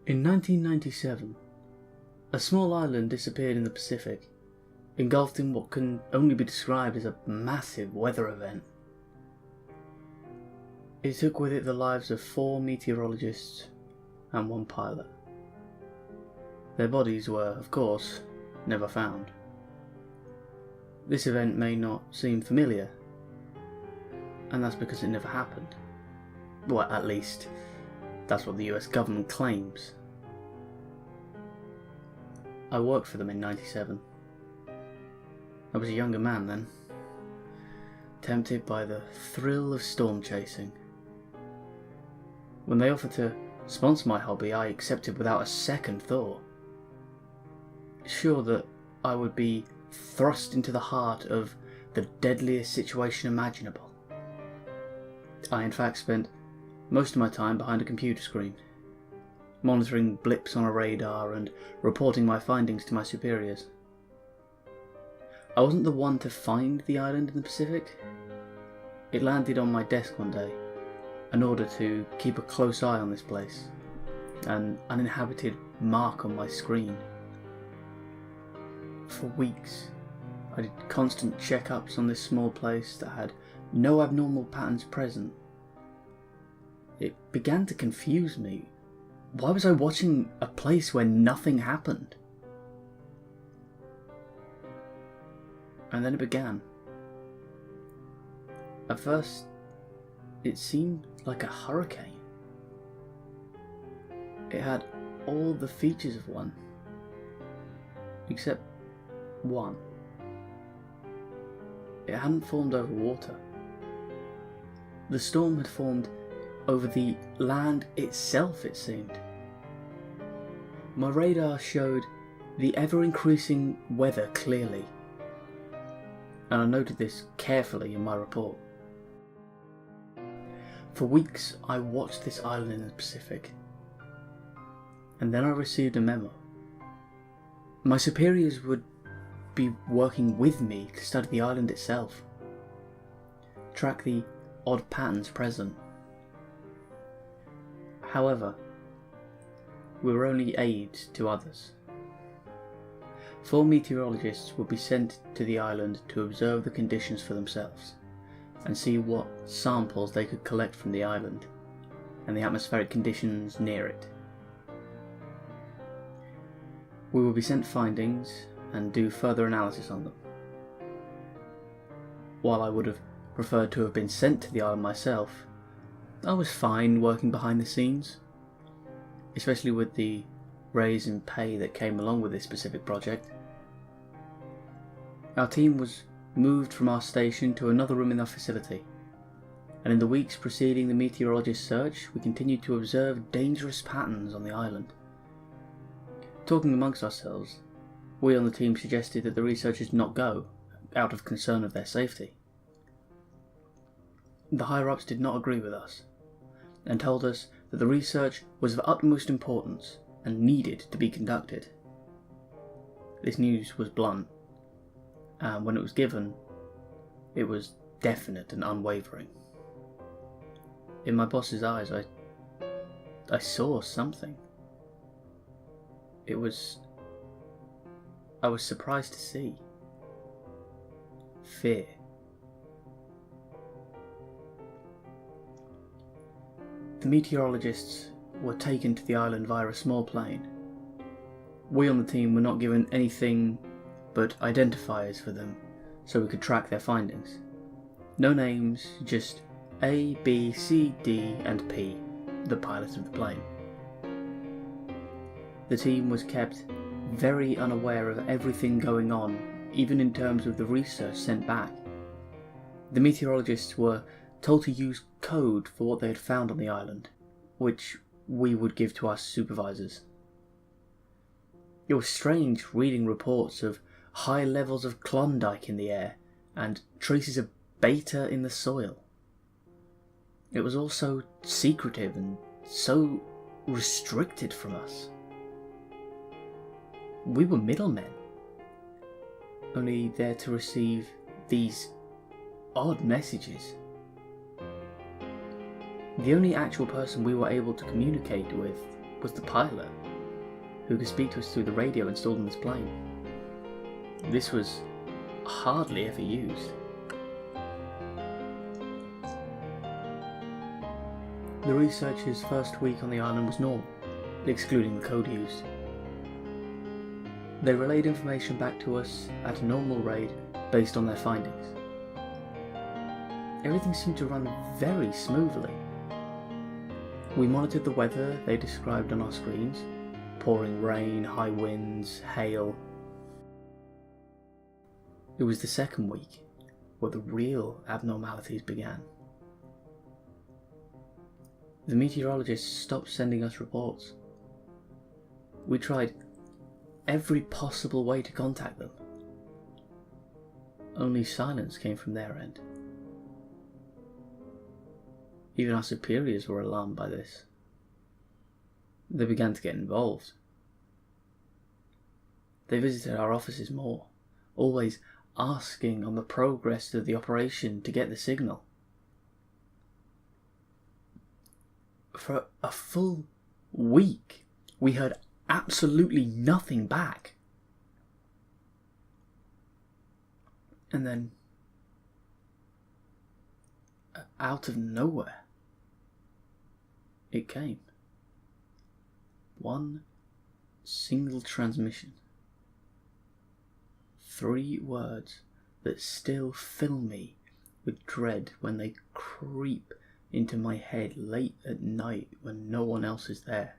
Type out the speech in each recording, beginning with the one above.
In 1997, a small island disappeared in the Pacific, engulfed in what can only be described as a massive weather event. It took with it the lives of 4 meteorologists and 1 pilot. Their bodies were, of course, never found. This event may not seem familiar, and that's because it never happened. Well, at least, that's what the US government claims. I worked for them in '97. I was a younger man then, tempted by the thrill of storm chasing. When they offered to sponsor my hobby, I accepted without a second thought, sure that I would be thrust into the heart of the deadliest situation imaginable. I in fact spent most of my time behind a computer screen, monitoring blips on a radar and reporting my findings to my superiors. I wasn't the one to find the island in the Pacific. It landed on my desk one day, in order to keep a close eye on this place, an uninhabited mark on my screen. For weeks, I did constant checkups on this small place that had no abnormal patterns present. It began to confuse me. Why was I watching a place where nothing happened? And then it began. At first, it seemed like a hurricane. It had all the features of one, except one. It hadn't formed over water. The storm had formed over the land itself, it seemed. My radar showed the ever-increasing weather clearly, and I noted this carefully in my report. For weeks I watched this island in the Pacific, and then I received a memo. My superiors would be working with me to study the island itself, track the odd patterns present. However, we were only aids to others. 4 meteorologists would be sent to the island to observe the conditions for themselves and see what samples they could collect from the island and the atmospheric conditions near it. We would be sent findings and do further analysis on them. While I would have preferred to have been sent to the island myself, I was fine working behind the scenes, especially with the raise in pay that came along with this specific project. Our team was moved from our station to another room in our facility, and in the weeks preceding the meteorologist's search, we continued to observe dangerous patterns on the island. Talking amongst ourselves, we on the team suggested that the researchers not go, out of concern of their safety. The higher-ups did not agree with us, and told us that the research was of utmost importance and needed to be conducted. This news was blunt, and when it was given, it was definite and unwavering. In my boss's eyes, I saw something. I was surprised to see fear. The meteorologists were taken to the island via a small plane. We on the team were not given anything but identifiers for them, so we could track their findings. No names, just A, B, C, D, and P, the pilot of the plane. The team was kept very unaware of everything going on, even in terms of the research sent back. The meteorologists were told to use code for what they had found on the island, which we would give to our supervisors. It was strange reading reports of high levels of Klondike in the air and traces of beta in the soil. It was all so secretive and so restricted from us. We were middlemen, only there to receive these odd messages. The only actual person we were able to communicate with was the pilot, who could speak to us through the radio installed in his plane. This was hardly ever used. The researchers' first week on the island was normal, excluding the code used. They relayed information back to us at a normal rate based on their findings. Everything seemed to run very smoothly. We monitored the weather they described on our screens: pouring rain, high winds, hail. It was the second week where the real abnormalities began. The meteorologists stopped sending us reports. We tried every possible way to contact them. Only silence came from their end. Even our superiors were alarmed by this. They began to get involved. They visited our offices more, always asking on the progress of the operation to get the signal. For a full week, we heard absolutely nothing back. And then, out of nowhere, it came. One single transmission. 3 words that still fill me with dread when they creep into my head late at night when no one else is there.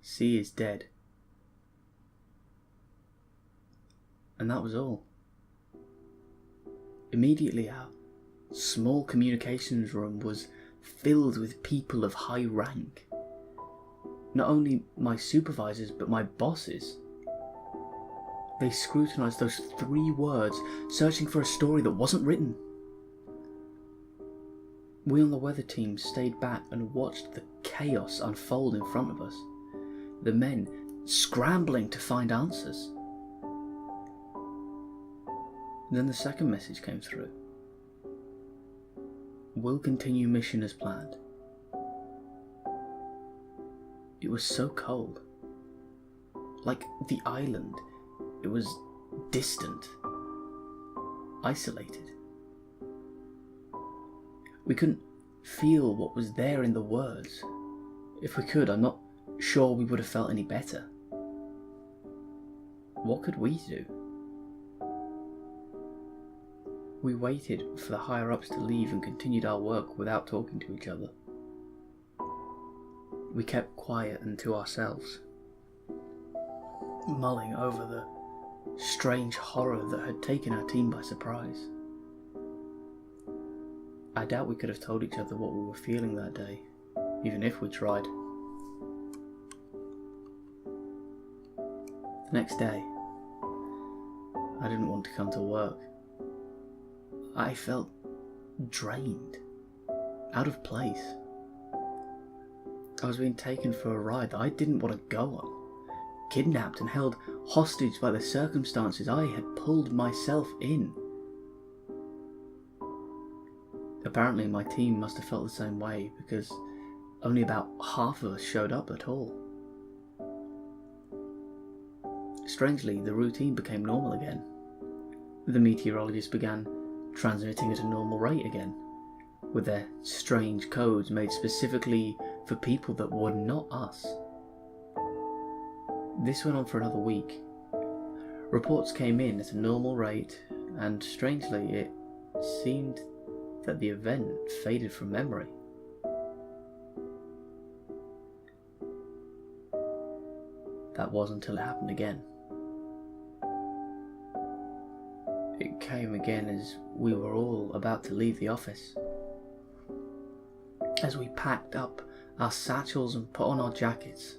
C is dead. And that was all. Immediately our small communications room was filled with people of high rank. Not only my supervisors, but my bosses. They scrutinised those 3 words, searching for a story that wasn't written. We on the weather team stayed back and watched the chaos unfold in front of us. The men scrambling to find answers. Then the second message came through. We'll continue mission as planned. It was so cold. Like the island, it was distant, isolated. We couldn't feel what was there in the words. If we could, I'm not sure we would have felt any better. What could we do? We waited for the higher-ups to leave and continued our work without talking to each other. We kept quiet and to ourselves, mulling over the strange horror that had taken our team by surprise. I doubt we could have told each other what we were feeling that day, even if we tried. The next day, I didn't want to come to work. I felt drained, out of place. I was being taken for a ride that I didn't want to go on, kidnapped and held hostage by the circumstances I had pulled myself in. Apparently my team must have felt the same way, because only about half of us showed up at all. Strangely, the routine became normal again. The meteorologists began transmitting at a normal rate again, with their strange codes made specifically for people that were not us. This went on for another week. Reports came in at a normal rate, and strangely it seemed that the event faded from memory. That was until it happened again. It came again as we were all about to leave the office. As we packed up our satchels and put on our jackets,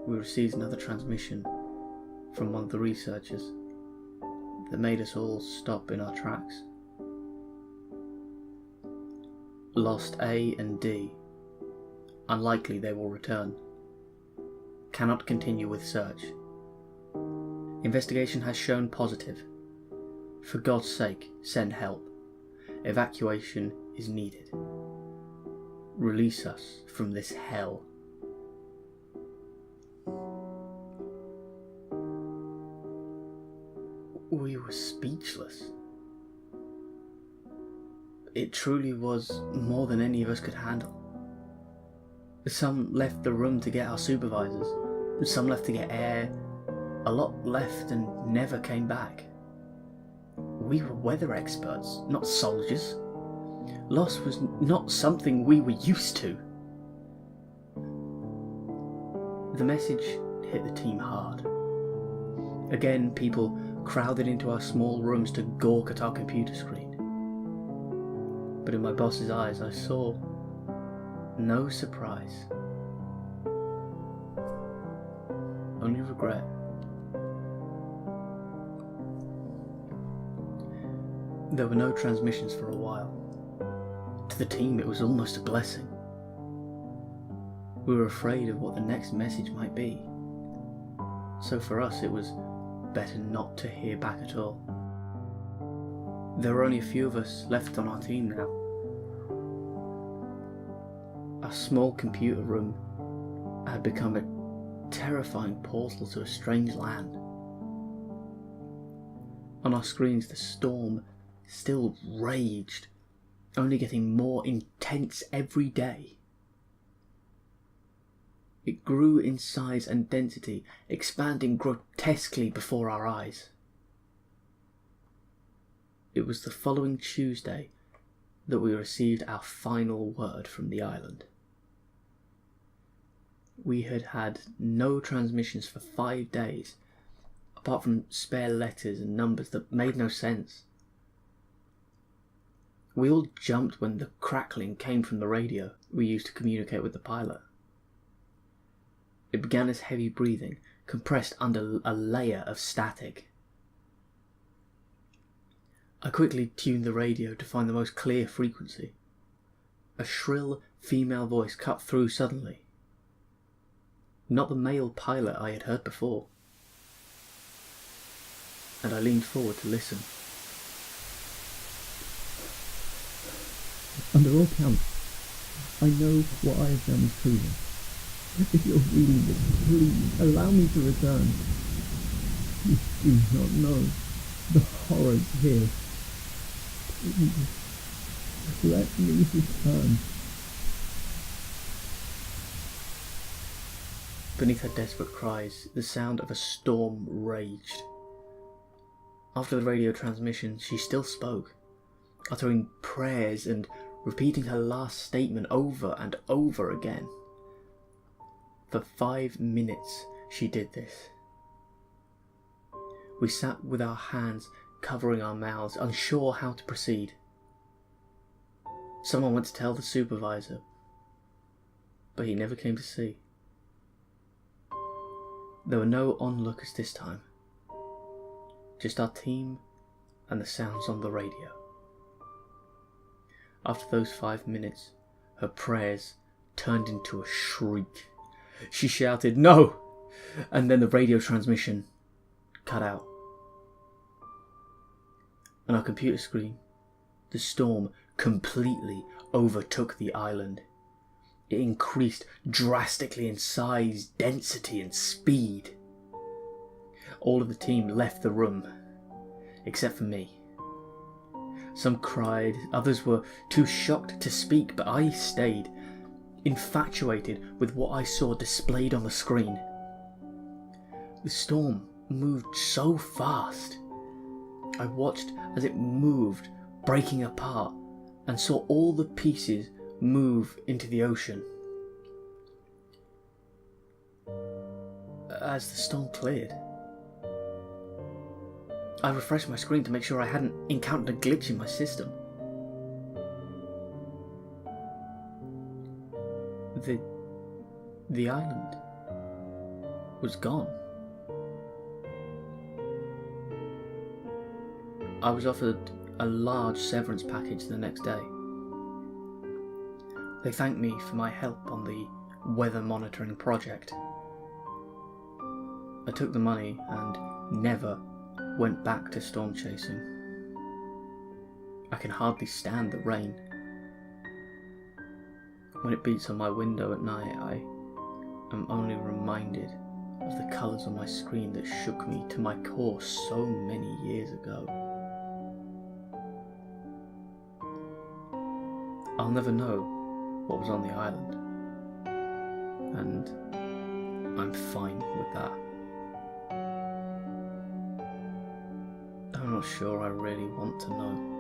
we received another transmission from one of the researchers that made us all stop in our tracks. Lost A and D. Unlikely they will return. Cannot continue with search. Investigation has shown positive. For God's sake, send help. Evacuation is needed. release us from this hell. We were speechless. It truly was more than any of us could handle. Some left the room to get our supervisors, some left to get air, a lot left and never came back. We were weather experts, not soldiers. Loss was not something we were used to. The message hit the team hard. Again, people crowded into our small rooms to gawk at our computer screen. But in my boss's eyes, I saw no surprise, only regret. There were no transmissions for a while. To the team, it was almost a blessing. We were afraid of what the next message might be. So for us, it was better not to hear back at all. There were only a few of us left on our team now. Our small computer room had become a terrifying portal to a strange land. On our screens, the storm still raged, only getting more intense every day. It grew in size and density, expanding grotesquely before our eyes. It was the following Tuesday that we received our final word from the island. We had had no transmissions for 5 days, apart from spare letters and numbers that made no sense. We all jumped when the crackling came from the radio we used to communicate with the pilot. It began as heavy breathing, compressed under a layer of static. I quickly tuned the radio to find the most clear frequency. A shrill female voice cut through suddenly. Not the male pilot I had heard before. And I leaned forward to listen. Under all counts, I know what I have done is proven. If you're reading this, please allow me to return. You do not know the horrors here. Please, let me return. Beneath her desperate cries, the sound of a storm raged. After the radio transmission, she still spoke, uttering prayers and repeating her last statement over and over again. For 5 minutes she did this. We sat with our hands covering our mouths, unsure how to proceed. Someone went to tell the supervisor, but he never came to see. There were no onlookers this time, just our team and the sounds on the radio. After those 5 minutes, her prayers turned into a shriek. She shouted, "No!" And then the radio transmission cut out. On our computer screen, the storm completely overtook the island. It increased drastically in size, density, and speed. All of the team left the room, except for me. Some cried, others were too shocked to speak, but I stayed, infatuated with what I saw displayed on the screen. The storm moved so fast. I watched as it moved, breaking apart, and saw all the pieces move into the ocean. As the storm cleared, I refreshed my screen to make sure I hadn't encountered a glitch in my system. The island was gone. I was offered a large severance package the next day. They thanked me for my help on the weather monitoring project. I took the money and never went back to storm chasing. I can hardly stand the rain. When it beats on my window at night, I am only reminded of the colours on my screen that shook me to my core so many years ago. I'll never know what was on the island, and I'm fine with that. I'm not sure I really want to know.